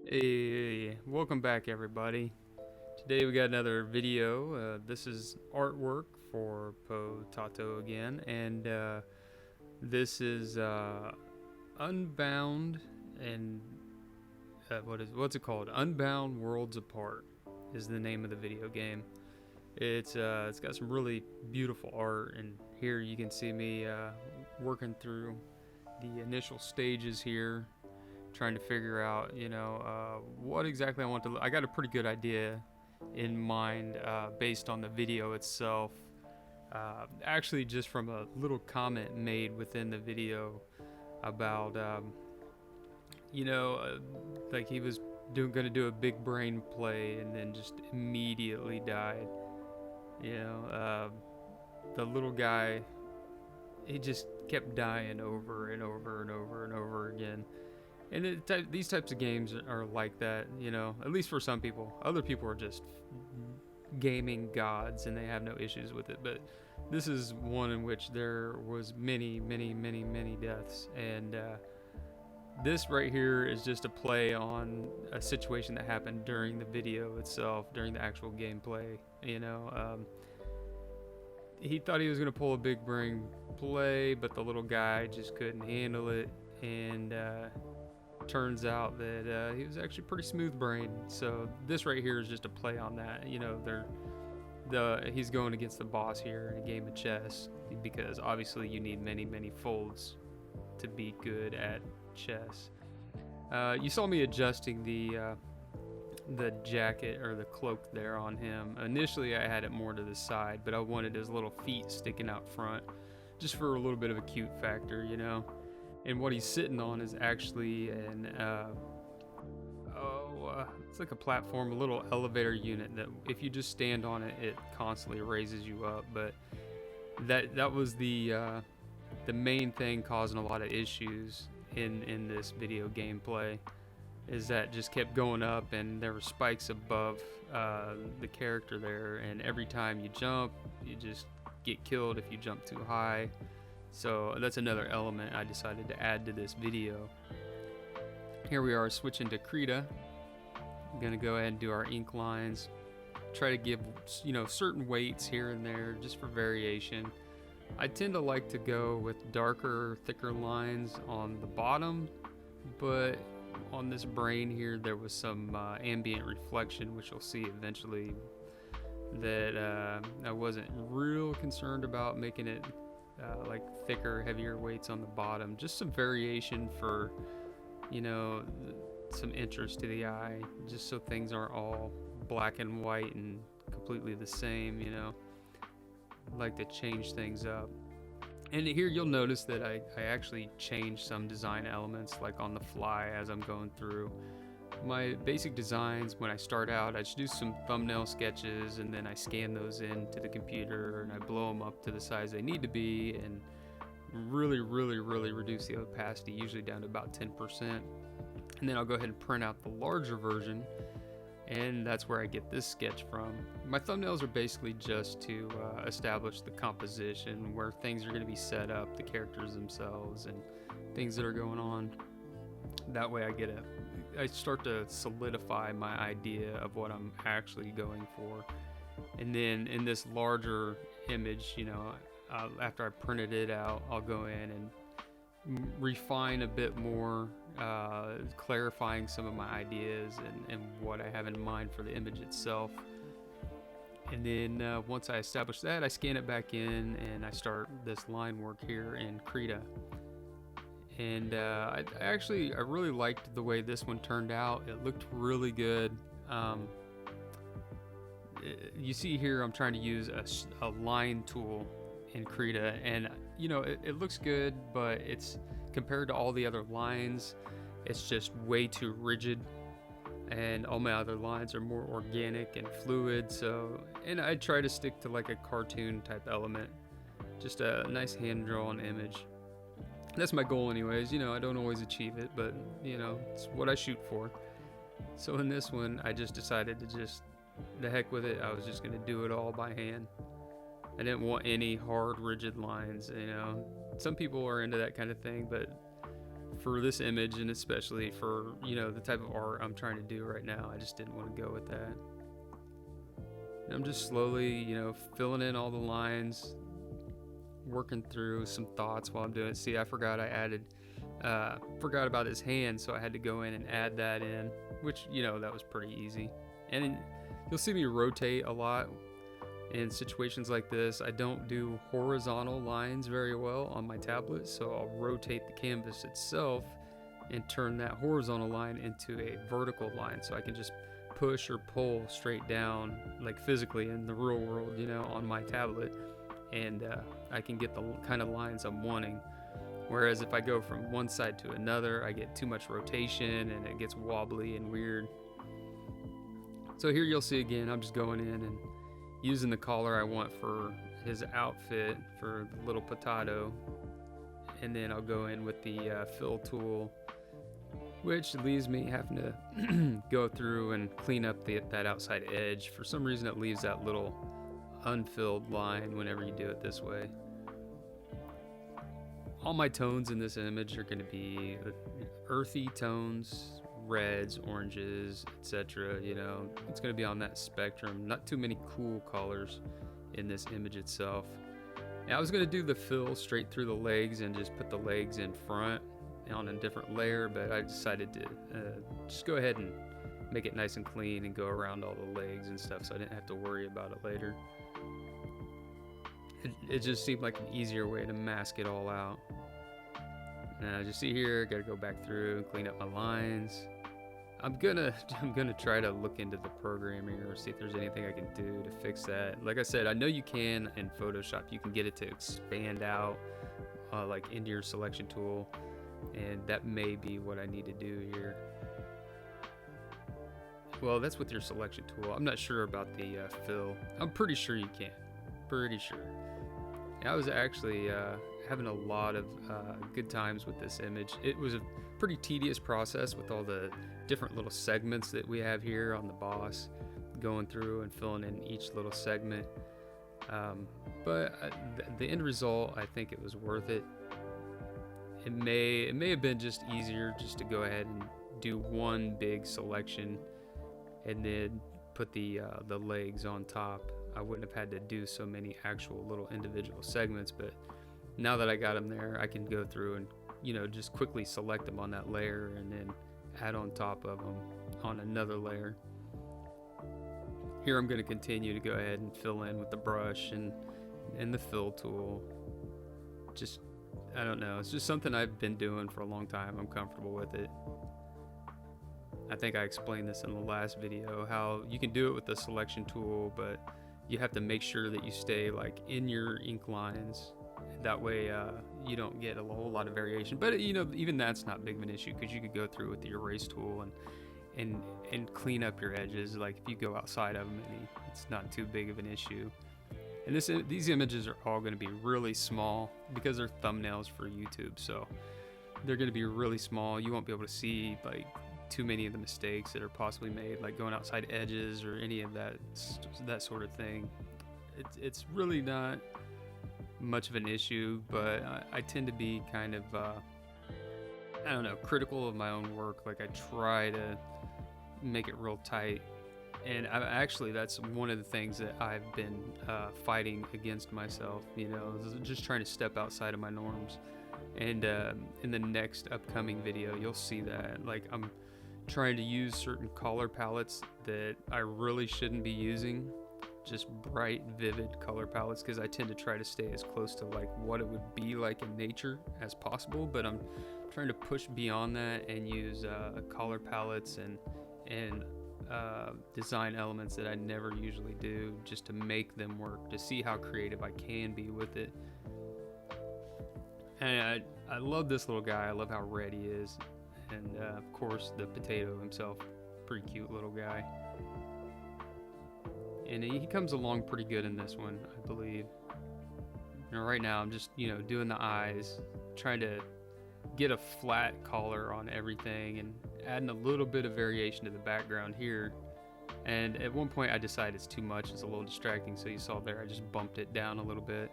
Hey, welcome back everybody. Today we got another video. This is artwork for Potato again, and this is Unbound, and what's it called? Unbound Worlds Apart is the name of the video game. It's got some really beautiful art, and here you can see me working through the initial stages here, trying to figure out, what exactly I want to. I got a pretty good idea in mind based on the video itself. Actually, just from a little comment made within the video about, like he was gonna do a big brain play and then just immediately died. The little guy, he just kept dying over and over and over and over again. And these types of games are like that, at least for some people. Other people are just gaming gods and they have no issues with it. But this is one in which there was many, many, many, many deaths. And this right here is just a play on a situation that happened during the video itself, during the actual gameplay. He thought he was going to pull a big brain play, but the little guy just couldn't handle it. And turns out that he was actually pretty smooth brained. So this right here is just a play on that. He's going against the boss here in a game of chess, because obviously you need many, many folds to be good at chess. You saw me adjusting the jacket or the cloak there on him. Initially I had it more to the side, but I wanted his little feet sticking out front just for a little bit of a cute factor, And what he's sitting on is actually it's like a platform, a little elevator unit that if you just stand on it, it constantly raises you up. But that was the main thing causing a lot of issues in this video gameplay, is that just kept going up, and there were spikes above the character there, and every time you jump, you just get killed if you jump too high. So that's another element I decided to add to this video. Here we are switching to Krita. I'm gonna go ahead and do our ink lines. Try to give, certain weights here and there just for variation. I tend to like to go with darker, thicker lines on the bottom, but on this brain here there was some ambient reflection, which you'll see eventually, that I wasn't real concerned about making it like thicker, heavier weights on the bottom. Just some variation for, some interest to the eye, just so things aren't all black and white and completely the same. I like to change things up. And here you'll notice that I actually change some design elements like on the fly as I'm going through. My basic designs, when I start out, I just do some thumbnail sketches, and then I scan those into the computer and I blow them up to the size they need to be, and really, really, really reduce the opacity, usually down to about 10%. And then I'll go ahead and print out the larger version, and that's where I get this sketch from. My thumbnails are basically just to establish the composition, where things are going to be set up, the characters themselves, and things that are going on. That way I start to solidify my idea of what I'm actually going for. And then in this larger image, after I printed it out, I'll go in and refine a bit more, clarifying some of my ideas and what I have in mind for the image itself. And then once I establish that, I scan it back in and I start this line work here in Krita. And I really liked the way this one turned out. It looked really good. You see here I'm trying to use a line tool in Krita, and it looks good, but it's, compared to all the other lines, it's just way too rigid, and all my other lines are more organic and fluid. So, and I try to stick to like a cartoon type element, just a nice hand-drawn image. That's my goal anyways. I don't always achieve it, but it's what I shoot for. So in this one, I just decided to the heck with it. I was just gonna do it all by hand. I didn't want any hard, rigid lines. Some people are into that kind of thing, but for this image, and especially for, you know, the type of art I'm trying to do right now, I just didn't want to go with that. And I'm just slowly, you know, filling in all the lines, working through some thoughts while I'm doing it. See, I forgot about his hand, so I had to go in and add that in, which, you know, that was pretty easy. And you'll see me rotate a lot in situations like this. I don't do horizontal lines very well on my tablet, so I'll rotate the canvas itself and turn that horizontal line into a vertical line, so I can just push or pull straight down, like physically in the real world, you know, on my tablet, and I can get the kind of lines I'm wanting. Whereas if I go from one side to another, I get too much rotation and it gets wobbly and weird. So here you'll see again, I'm just going in and using the collar I want for his outfit for the little potato, and then I'll go in with the fill tool, which leaves me having to go through and clean up that outside edge. For some reason it leaves that little unfilled line whenever you do it this way. All my tones in this image are going to be earthy tones, reds, oranges, etc. You know, it's going to be on that spectrum. Not too many cool colors in this image itself. Now I was going to do the fill straight through the legs and just put the legs in front on a different layer, but I decided to just go ahead and make it nice and clean and go around all the legs and stuff, so I didn't have to worry about it later. It just seemed like an easier way to mask it all out. Now as you see here, I gotta go back through and clean up my lines. I'm gonna try to look into the programming or see if there's anything I can do to fix that. Like I said, I know you can in Photoshop. You can get it to expand out like into your selection tool, and that may be what I need to do here. Well, that's with your selection tool. I'm not sure about the fill. I'm pretty sure you can. Pretty sure. I was actually having a lot of good times with this image. It was a pretty tedious process with all the different little segments that we have here on the boss, going through and filling in each little segment. But the end result, I think it was worth it. It may have been just easier just to go ahead and do one big selection and then put the legs on top. I wouldn't have had to do so many actual little individual segments, but now that I got them there, I can go through and, you know, just quickly select them on that layer and then add on top of them on another layer. Here I'm going to continue to go ahead and fill in with the brush and the fill tool. Just, I don't know, it's just something I've been doing for a long time. I'm comfortable with it. I think I explained this in the last video, how you can do it with the selection tool, but you have to make sure that you stay like in your ink lines. That way you don't get a whole lot of variation. But you know, even that's not big of an issue, because you could go through with the erase tool and clean up your edges. Like if you go outside of them, it's not too big of an issue. And these images are all going to be really small because they're thumbnails for YouTube, so they're going to be really small. You won't be able to see like too many of the mistakes that are possibly made, like going outside edges or any of that sort of thing. It's really not much of an issue, but I tend to be kind of I don't know, critical of my own work. Like I try to make it real tight, and actually that's one of the things that I've been fighting against myself, you know, just trying to step outside of my norms. And in the next upcoming video you'll see that, like, I'm trying to use certain color palettes that I really shouldn't be using, just bright, vivid color palettes, because I tend to try to stay as close to like what it would be like in nature as possible. But I'm trying to push beyond that and use color palettes and design elements that I never usually do, just to make them work, to see how creative I can be with it. And I love this little guy. I love how red he is. And of course the potato himself, pretty cute little guy. And he comes along pretty good in this one, I believe. You know, right now I'm just, you know, doing the eyes, trying to get a flat color on everything and adding a little bit of variation to the background here. And at one point I decided it's too much, it's a little distracting, so you saw there I just bumped it down a little bit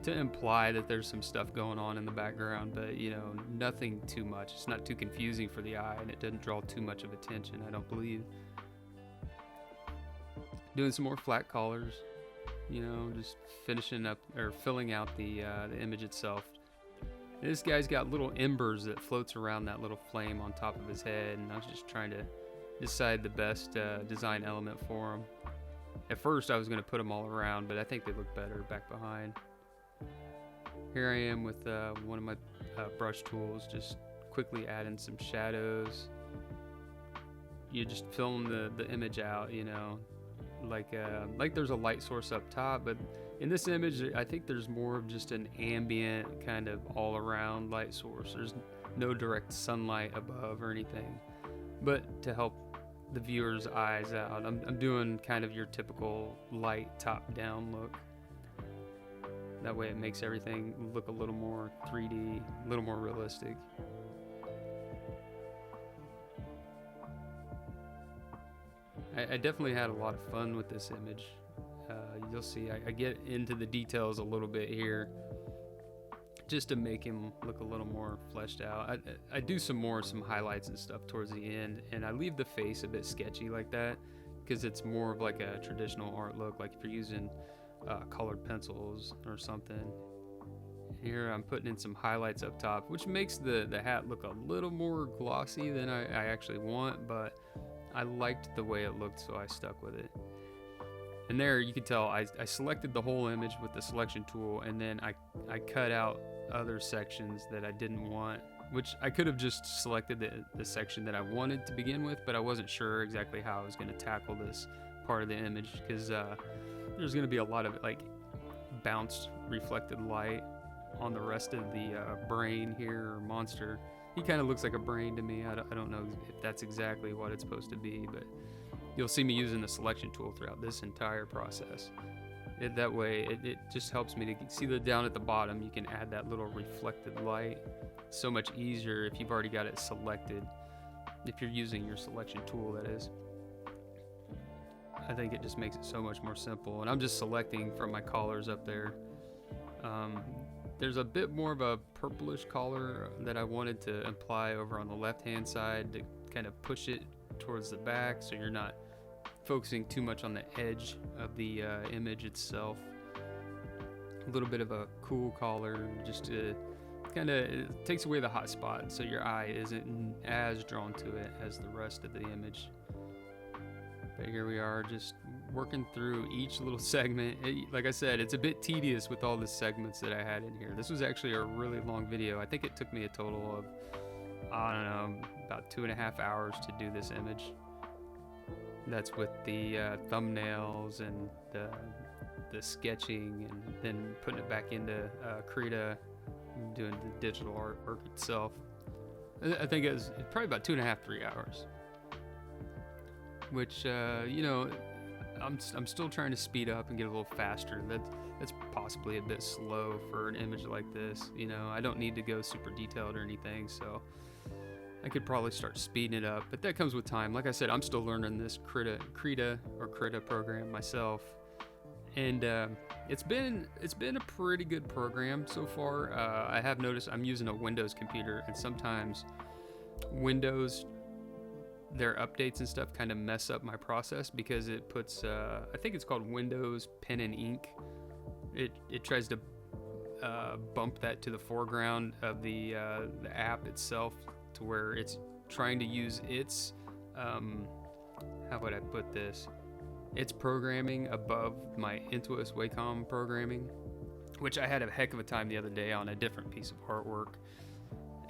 to imply that there's some stuff going on in the background, but you know, nothing too much. It's not too confusing for the eye, and it doesn't draw too much of attention, I don't believe. Doing some more flat colors, you know, just finishing up or filling out the image itself. And this guy's got little embers that floats around that little flame on top of his head, and I was just trying to decide the best design element for him. At first I was going to put them all around, but I think they look better back behind. Here I am with one of my brush tools, just quickly adding some shadows. You just film the image out, you know, like there's a light source up top, but in this image I think there's more of just an ambient kind of all around light source. There's no direct sunlight above or anything, but to help the viewer's eyes out, I'm doing kind of your typical light top down look. That way it makes everything look a little more 3D, a little more realistic. I definitely had a lot of fun with this image. You'll see I get into the details a little bit here just to make him look a little more fleshed out. I do some highlights and stuff towards the end, and I leave the face a bit sketchy like that because it's more of like a traditional art look, like if you're using colored pencils or something. Here I'm putting in some highlights up top, which makes the hat look a little more glossy than I actually want, but I liked the way it looked, so I stuck with it. And there you can tell I selected the whole image with the selection tool, and then I cut out other sections that I didn't want, which I could have just selected the section that I wanted to begin with, but I wasn't sure exactly how I was going to tackle this part of the image because there's going to be a lot of like bounced reflected light on the rest of the brain here, or monster. He kind of looks like a brain to me. I don't know if that's exactly what it's supposed to be, but you'll see me using the selection tool throughout this entire process. That way it just helps me to see down at the bottom. You can add that little reflected light. It's so much easier if you've already got it selected, if you're using your selection tool, that is. I think it just makes it so much more simple, and I'm just selecting from my collars up there. There's a bit more of a purplish collar that I wanted to apply over on the left hand side to kind of push it towards the back so you're not focusing too much on the edge of the image itself. A little bit of a cool collar just to kind of, it takes away the hot spot so your eye isn't as drawn to it as the rest of the image. But here we are, just working through each little segment. Like I said, it's a bit tedious with all the segments that I had in here. This was actually a really long video. I think it took me a total of, I don't know, about 2.5 hours to do this image. That's with the thumbnails and the sketching, and then putting it back into Krita, doing the digital artwork itself. I think it was probably about 2.5, 3 hours. Which, you know, I'm still trying to speed up and get a little faster. That's possibly a bit slow for an image like this. You know, I don't need to go super detailed or anything, so I could probably start speeding it up. But that comes with time. Like I said, I'm still learning this Krita program myself, and it's been a pretty good program so far. I have noticed I'm using a Windows computer, and sometimes Windows, their updates and stuff kind of mess up my process because it puts I think it's called Windows Pen and Ink. It tries to bump that to the foreground of the app itself, to where it's trying to use its how would I put this, its programming above my Intuos Wacom programming, which I had a heck of a time the other day on a different piece of artwork,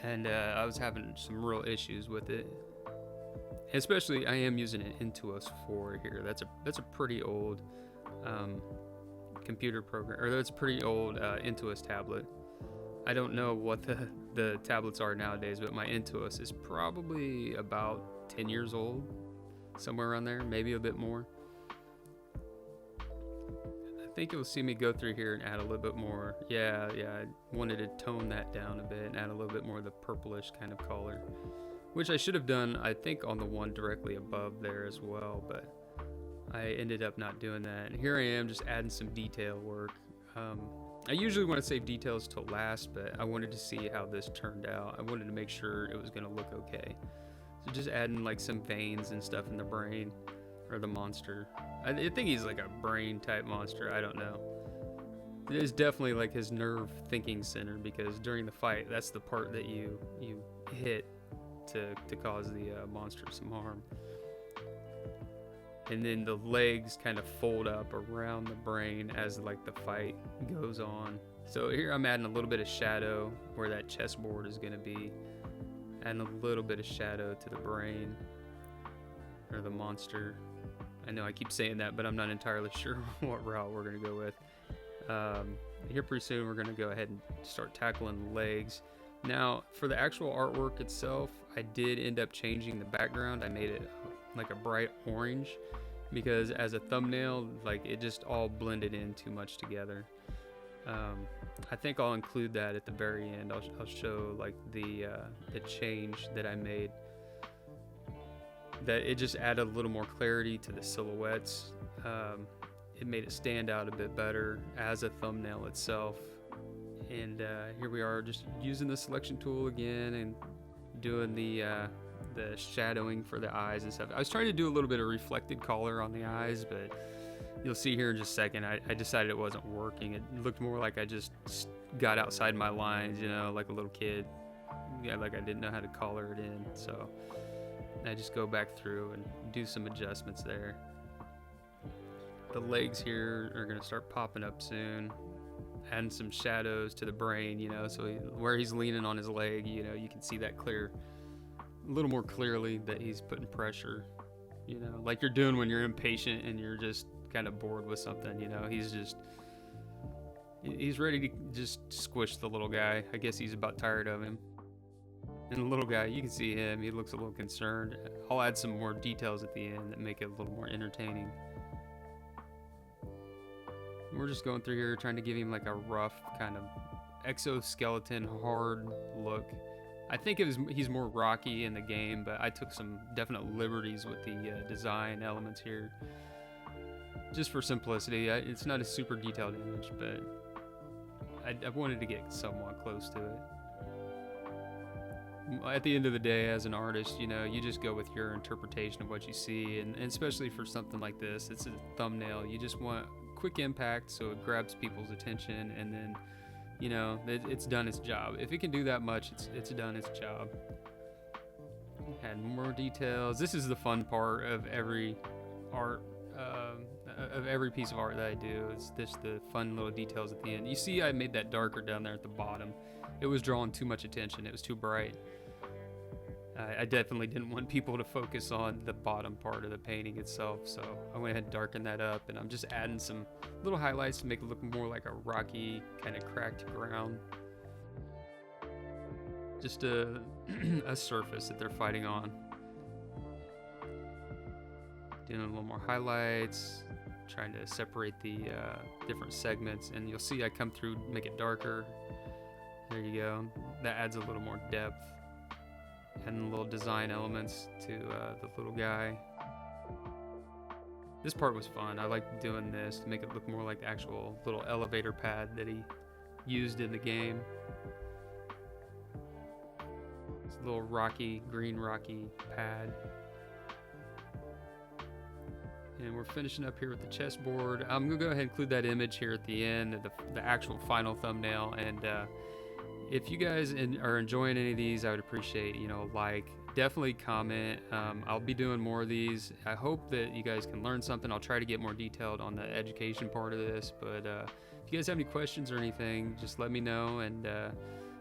and I was having some real issues with it. Especially, I am using an Intuos 4 here. That's a pretty old computer program, or that's a pretty old Intuos tablet. I don't know what the tablets are nowadays, but my Intuos is probably about 10 years old, somewhere around there, maybe a bit more. I think you'll see me go through here and add a little bit more. Yeah, I wanted to tone that down a bit and add a little bit more of the purplish kind of color, which I should have done, I think, on the one directly above there as well, but I ended up not doing that. And here I am just adding some detail work. I usually want to save details till last, but I wanted to see how this turned out. I wanted to make sure it was going to look okay. So just adding like some veins and stuff in the brain, or the monster. I think he's like a brain type monster, I don't know. It is definitely like his nerve thinking center, because during the fight, that's the part that you hit to cause the monster some harm. And then the legs kind of fold up around the brain as like the fight goes on. So here I'm adding a little bit of shadow where that chessboard is going to be, adding a little bit of shadow to the brain, or the monster. I know I keep saying that, but I'm not entirely sure what route we're going to go with. Here pretty soon we're going to go ahead and start tackling the legs. Now for the actual artwork itself, I did end up changing the background. I made it like a bright orange, because as a thumbnail, like it just all blended in too much together. I think I'll include that at the very end. I'll show like the change that I made, that it just added a little more clarity to the silhouettes. It made it stand out a bit better as a thumbnail itself. And here we are, just using the selection tool again and doing the shadowing for the eyes and stuff. I was trying to do a little bit of reflected color on the eyes, but you'll see here in just a second, I decided it wasn't working. It looked more like I just got outside my lines, you know, like a little kid. Yeah, like I didn't know how to color it in. So I just go back through and do some adjustments there. The legs here are going to start popping up soon. Adding some shadows to the brain, you know, so where he's leaning on his leg, you know, you can see that clear, a little more clearly, that he's putting pressure, you know, like you're doing when you're impatient and you're just kind of bored with something, you know. He's ready to just squish the little guy. I guess he's about tired of him. And the little guy, you can see him, he looks a little concerned. I'll add some more details at the end that make it a little more entertaining. We're just going through here trying to give him like a rough kind of exoskeleton hard look. I think he's more rocky in the game, but I took some definite liberties with the design elements here, just for simplicity. It's not a super detailed image, but I wanted to get somewhat close to it. At the end of the day, as an artist, you know, you just go with your interpretation of what you see, and especially for something like this, it's a thumbnail. You just want quick impact so it grabs people's attention, and then, you know, it's done its job. If it can do that much, it's done its job. Add more details. This is the fun part of every art, of every piece of art that I do. It's just the fun little details at the end. You see I made that darker down there at the bottom. It was drawing too much attention. It was too bright. I definitely didn't want people to focus on the bottom part of the painting itself, so I went ahead and darkened that up, and I'm just adding some little highlights to make it look more like a rocky, kind of cracked ground. Just a surface that they're fighting on. Doing a little more highlights, trying to separate the different segments, and you'll see I come through, make it darker. There you go. That adds a little more depth. And little design elements to the little guy. This part was fun. I liked doing this to make it look more like the actual little elevator pad that he used in the game. It's a little rocky, green rocky pad. And we're finishing up here with the chessboard. I'm gonna go ahead and include that image here at the end, the actual final thumbnail. And if you guys are enjoying any of these, I would appreciate, you know, like, definitely comment. I'll be doing more of these. I hope that you guys can learn something. I'll try to get more detailed on the education part of this, but if you guys have any questions or anything, just let me know, and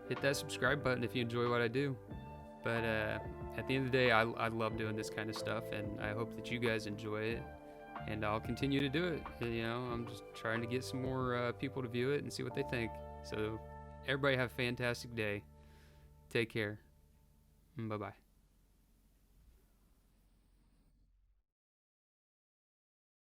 hit that subscribe button if you enjoy what I do. But at the end of the day, I love doing this kind of stuff, and I hope that you guys enjoy it, and I'll continue to do it. You know, I'm just trying to get some more people to view it and see what they think. So everybody have a fantastic day. Take care. Bye-bye.